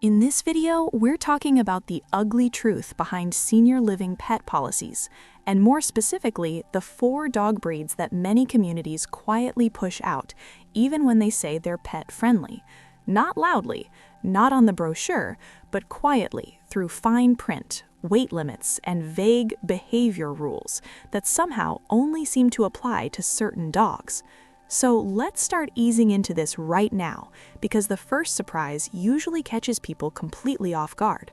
In this video, we're talking about the ugly truth behind senior living pet policies, and more specifically, the 4 dog breeds that many communities quietly push out, even when they say they're pet-friendly. Not loudly, not on the brochure, but quietly through fine print, weight limits, and vague behavior rules that somehow only seem to apply to certain dogs. So let's start easing into this right now, because the first surprise usually catches people completely off guard.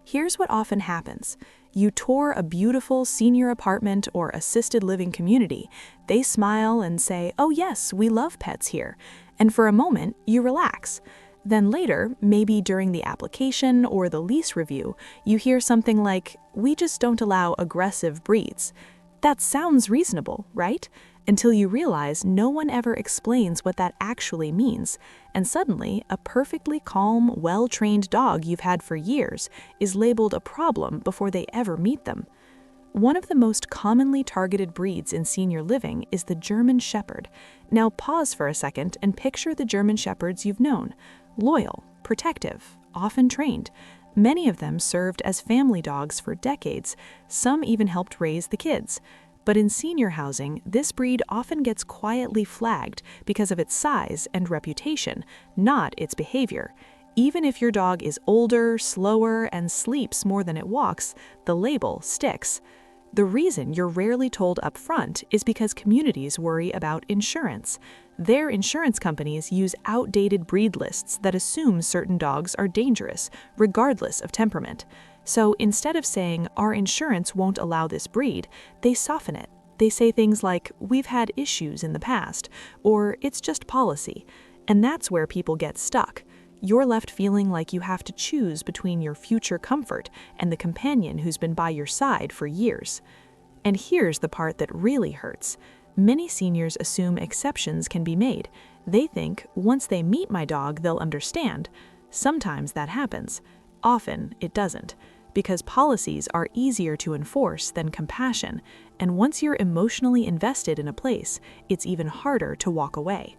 Here's what often happens. You tour a beautiful senior apartment or assisted living community. They smile and say, "Oh yes, we love pets here." And for a moment, you relax. Then later, maybe during the application or the lease review, you hear something like, "We just don't allow aggressive breeds." That sounds reasonable, right? Until you realize no one ever explains what that actually means, and suddenly a perfectly calm, well-trained dog you've had for years is labeled a problem before they ever meet them. One of the most commonly targeted breeds in senior living is the German Shepherd. Now pause for a second and picture the German Shepherds you've known. Loyal, protective, often trained. Many of them served as family dogs for decades. Some even helped raise the kids. But in senior housing, this breed often gets quietly flagged because of its size and reputation, not its behavior. Even if your dog is older, slower, and sleeps more than it walks, the label sticks. The reason you're rarely told up front is because communities worry about insurance. Their insurance companies use outdated breed lists that assume certain dogs are dangerous, regardless of temperament. So instead of saying, "Our insurance won't allow this breed," they soften it. They say things like, "We've had issues in the past," or "It's just policy." And that's where people get stuck. You're left feeling like you have to choose between your future comfort and the companion who's been by your side for years. And here's the part that really hurts. Many seniors assume exceptions can be made. They think, once they meet my dog, they'll understand. Sometimes that happens. Often it doesn't, because policies are easier to enforce than compassion, and once you're emotionally invested in a place, it's even harder to walk away.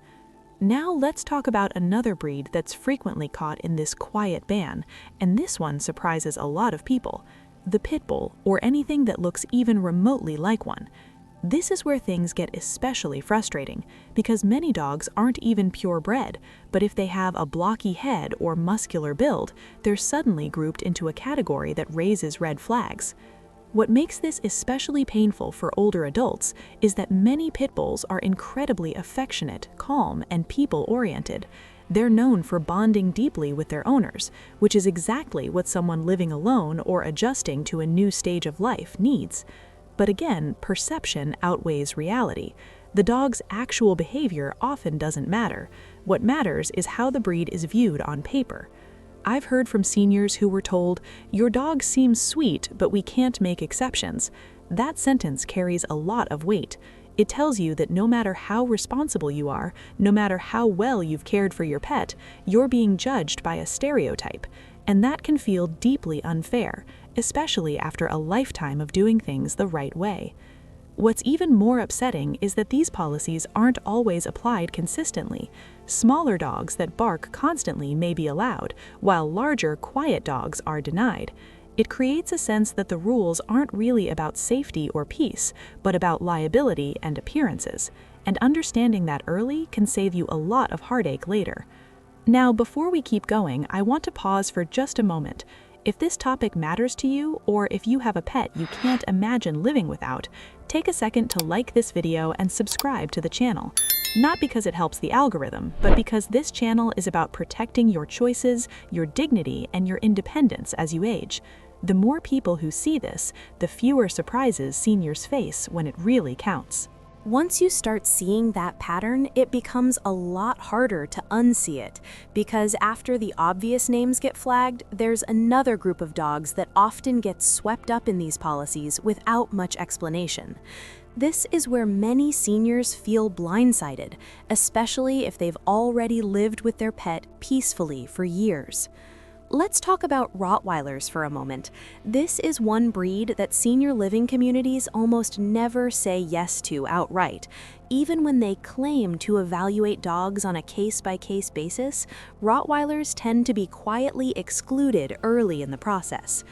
Now let's talk about another breed that's frequently caught in this quiet ban, and this one surprises a lot of people: the pit bull, or anything that looks even remotely like one. This is where things get especially frustrating, because many dogs aren't even purebred, but if they have a blocky head or muscular build, they're suddenly grouped into a category that raises red flags. What makes this especially painful for older adults is that many pit bulls are incredibly affectionate, calm, and people-oriented. They're known for bonding deeply with their owners, which is exactly what someone living alone or adjusting to a new stage of life needs. But again, perception outweighs reality. The dog's actual behavior often doesn't matter. What matters is how the breed is viewed on paper. I've heard from seniors who were told, "Your dog seems sweet, but we can't make exceptions." That sentence carries a lot of weight. It tells you that no matter how responsible you are, no matter how well you've cared for your pet, you're being judged by a stereotype. And that can feel deeply unfair, especially after a lifetime of doing things the right way. What's even more upsetting is that these policies aren't always applied consistently. Smaller dogs that bark constantly may be allowed, while larger, quiet dogs are denied. It creates a sense that the rules aren't really about safety or peace, but about liability and appearances. And understanding that early can save you a lot of heartache later. Now, before we keep going, I want to pause for just a moment. If this topic matters to you, or if you have a pet you can't imagine living without, take a second to like this video and subscribe to the channel. Not because it helps the algorithm, but because this channel is about protecting your choices, your dignity, and your independence as you age. The more people who see this, the fewer surprises seniors face when it really counts. Once you start seeing that pattern, it becomes a lot harder to unsee it, because after the obvious names get flagged, there's another group of dogs that often gets swept up in these policies without much explanation. This is where many seniors feel blindsided, especially if they've already lived with their pet peacefully for years. Let's talk about Rottweilers for a moment. This is one breed that senior living communities almost never say yes to outright. Even when they claim to evaluate dogs on a case-by-case basis, Rottweilers tend to be quietly excluded early in the process.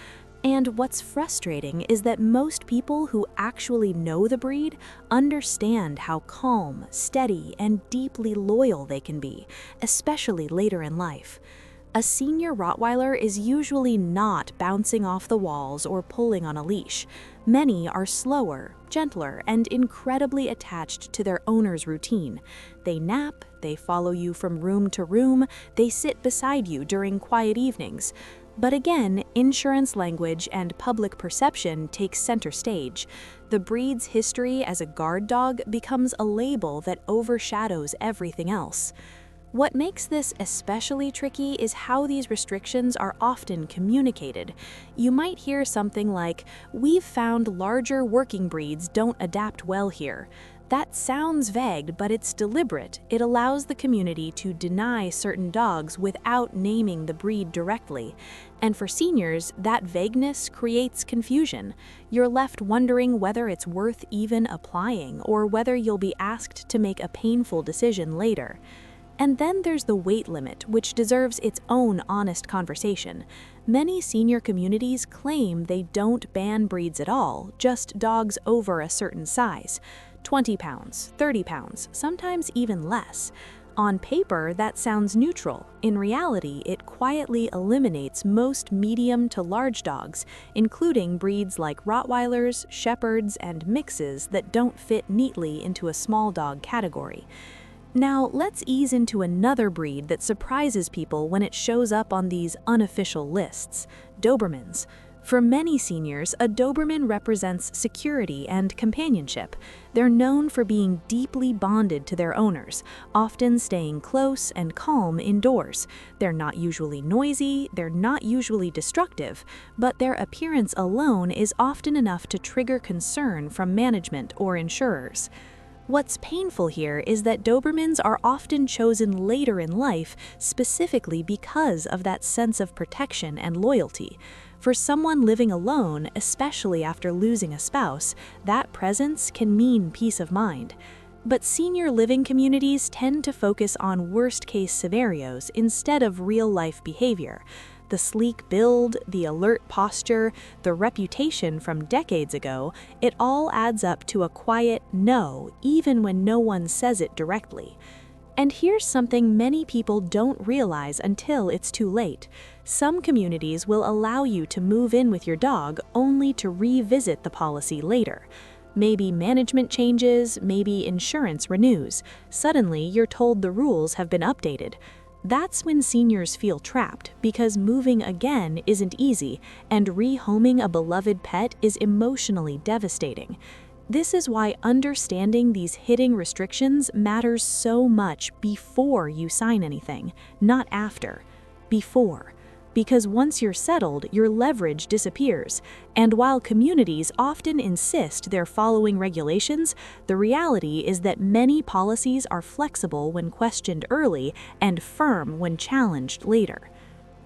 And what's frustrating is that most people who actually know the breed understand how calm, steady, and deeply loyal they can be, especially later in life. A senior Rottweiler is usually not bouncing off the walls or pulling on a leash. Many are slower, gentler, and incredibly attached to their owner's routine. They nap, they follow you from room to room, they sit beside you during quiet evenings. But again, insurance language and public perception take center stage. The breed's history as a guard dog becomes a label that overshadows everything else. What makes this especially tricky is how these restrictions are often communicated. You might hear something like, "We've found larger working breeds don't adapt well here." That sounds vague, but it's deliberate. It allows the community to deny certain dogs without naming the breed directly. And for seniors, that vagueness creates confusion. You're left wondering whether it's worth even applying or whether you'll be asked to make a painful decision later. And then there's the weight limit, which deserves its own honest conversation. Many senior communities claim they don't ban breeds at all, just dogs over a certain size. 20 pounds, 30 pounds, sometimes even less. On paper, that sounds neutral. In reality, it quietly eliminates most medium to large dogs, including breeds like Rottweilers, Shepherds, and mixes that don't fit neatly into a small dog category. Now, let's ease into another breed that surprises people when it shows up on these unofficial lists: Dobermans. For many seniors, a Doberman represents security and companionship. They're known for being deeply bonded to their owners, often staying close and calm indoors. They're not usually noisy, they're not usually destructive, but their appearance alone is often enough to trigger concern from management or insurers. What's painful here is that Dobermans are often chosen later in life specifically because of that sense of protection and loyalty. For someone living alone, especially after losing a spouse, that presence can mean peace of mind. But senior living communities tend to focus on worst-case scenarios instead of real-life behavior. The sleek build, the alert posture, the reputation from decades ago, it all adds up to a quiet no, even when no one says it directly. And here's something many people don't realize until it's too late. Some communities will allow you to move in with your dog only to revisit the policy later. Maybe management changes, maybe insurance renews. Suddenly, you're told the rules have been updated. That's when seniors feel trapped, because moving again isn't easy, and rehoming a beloved pet is emotionally devastating. This is why understanding these hidden restrictions matters so much before you sign anything, not after. Before. Because once you're settled, your leverage disappears. And while communities often insist they're following regulations, the reality is that many policies are flexible when questioned early and firm when challenged later.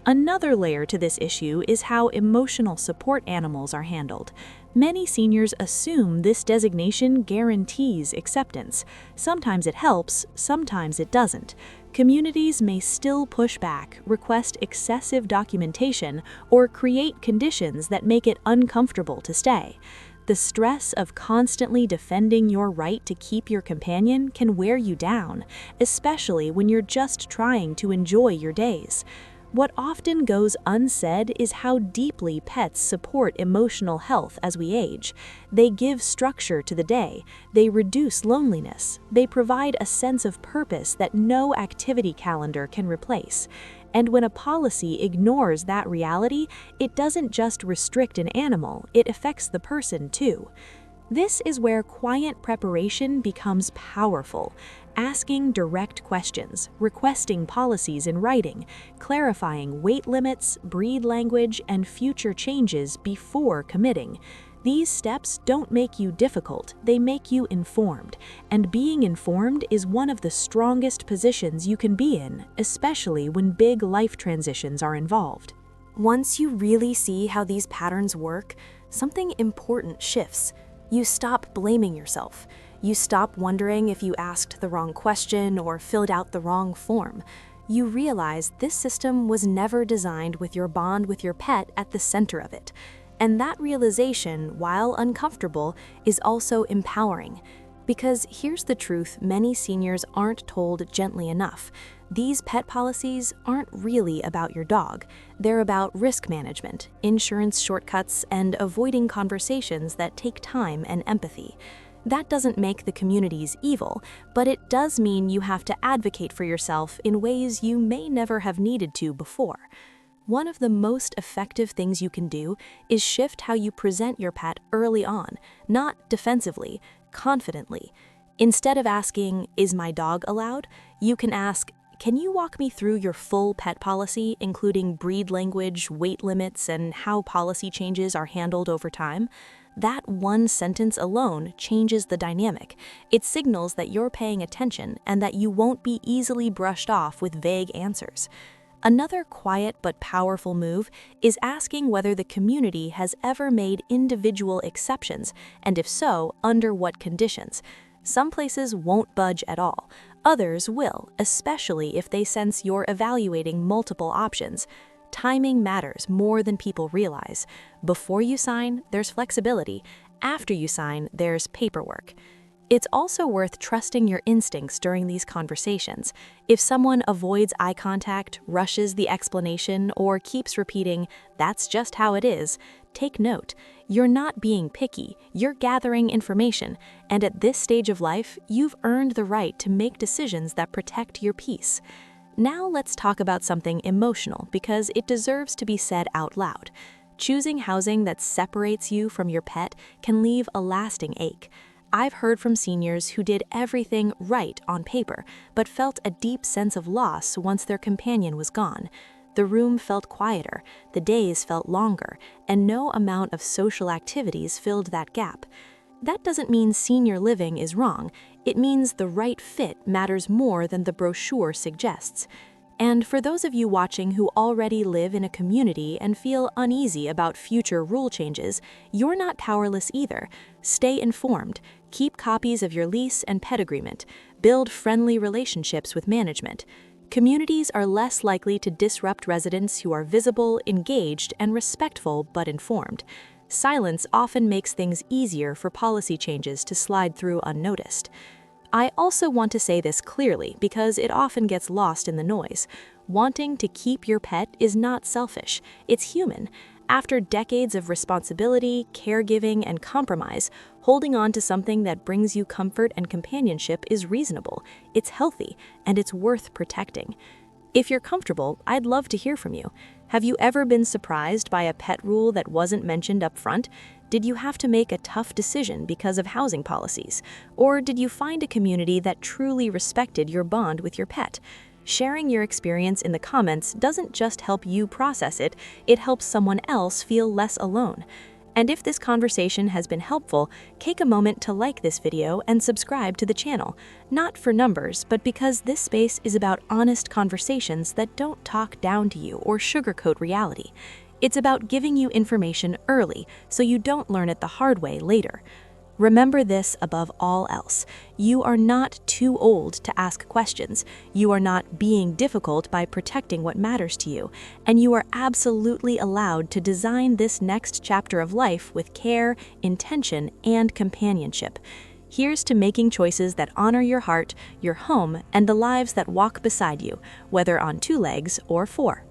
Another layer to this issue is how emotional support animals are handled. Many seniors assume this designation guarantees acceptance. Sometimes it helps, sometimes it doesn't. Communities may still push back, request excessive documentation, or create conditions that make it uncomfortable to stay. The stress of constantly defending your right to keep your companion can wear you down, especially when you're just trying to enjoy your days. What often goes unsaid is how deeply pets support emotional health as we age. They give structure to the day, they reduce loneliness, they provide a sense of purpose that no activity calendar can replace. And when a policy ignores that reality, it doesn't just restrict an animal, it affects the person too. This is where quiet preparation becomes powerful. Asking direct questions, requesting policies in writing, clarifying weight limits, breed language, and future changes before committing. These steps don't make you difficult, they make you informed. And being informed is one of the strongest positions you can be in, especially when big life transitions are involved. Once you really see how these patterns work, something important shifts. You stop blaming yourself. You stop wondering if you asked the wrong question or filled out the wrong form. You realize this system was never designed with your bond with your pet at the center of it. And that realization, while uncomfortable, is also empowering. Because here's the truth many seniors aren't told gently enough. These pet policies aren't really about your dog. They're about risk management, insurance shortcuts, and avoiding conversations that take time and empathy. That doesn't make the communities evil, but it does mean you have to advocate for yourself in ways you may never have needed to before. One of the most effective things you can do is shift how you present your pet early on, not defensively, confidently. Instead of asking, "Is my dog allowed?" you can ask, "Can you walk me through your full pet policy, including breed language, weight limits, and how policy changes are handled over time?" That one sentence alone changes the dynamic. It signals that you're paying attention and that you won't be easily brushed off with vague answers. Another quiet but powerful move is asking whether the community has ever made individual exceptions, and if so, under what conditions. Some places won't budge at all. Others will, especially if they sense you're evaluating multiple options. Timing matters more than people realize. Before you sign, there's flexibility. After you sign, there's paperwork. It's also worth trusting your instincts during these conversations. If someone avoids eye contact, rushes the explanation, or keeps repeating, "That's just how it is," take note. You're not being picky, you're gathering information, and at this stage of life, you've earned the right to make decisions that protect your peace. Now let's talk about something emotional because it deserves to be said out loud. Choosing housing that separates you from your pet can leave a lasting ache. I've heard from seniors who did everything right on paper, but felt a deep sense of loss once their companion was gone. The room felt quieter, the days felt longer, and no amount of social activities filled that gap. That doesn't mean senior living is wrong. It means the right fit matters more than the brochure suggests. And for those of you watching who already live in a community and feel uneasy about future rule changes, you're not powerless either. Stay informed, keep copies of your lease and pet agreement, build friendly relationships with management. Communities are less likely to disrupt residents who are visible, engaged, and respectful but informed. Silence often makes things easier for policy changes to slide through unnoticed. I also want to say this clearly because it often gets lost in the noise. Wanting to keep your pet is not selfish, it's human. After decades of responsibility, caregiving, and compromise, holding on to something that brings you comfort and companionship is reasonable, it's healthy, and it's worth protecting. If you're comfortable, I'd love to hear from you. Have you ever been surprised by a pet rule that wasn't mentioned up front? Did you have to make a tough decision because of housing policies? Or did you find a community that truly respected your bond with your pet? Sharing your experience in the comments doesn't just help you process it, it helps someone else feel less alone. And if this conversation has been helpful, take a moment to like this video and subscribe to the channel. Not for numbers, but because this space is about honest conversations that don't talk down to you or sugarcoat reality. It's about giving you information early so you don't learn it the hard way later. Remember this above all else. You are not too old to ask questions. You are not being difficult by protecting what matters to you. And you are absolutely allowed to design this next chapter of life with care, intention, and companionship. Here's to making choices that honor your heart, your home, and the lives that walk beside you, whether on 2 legs or 4.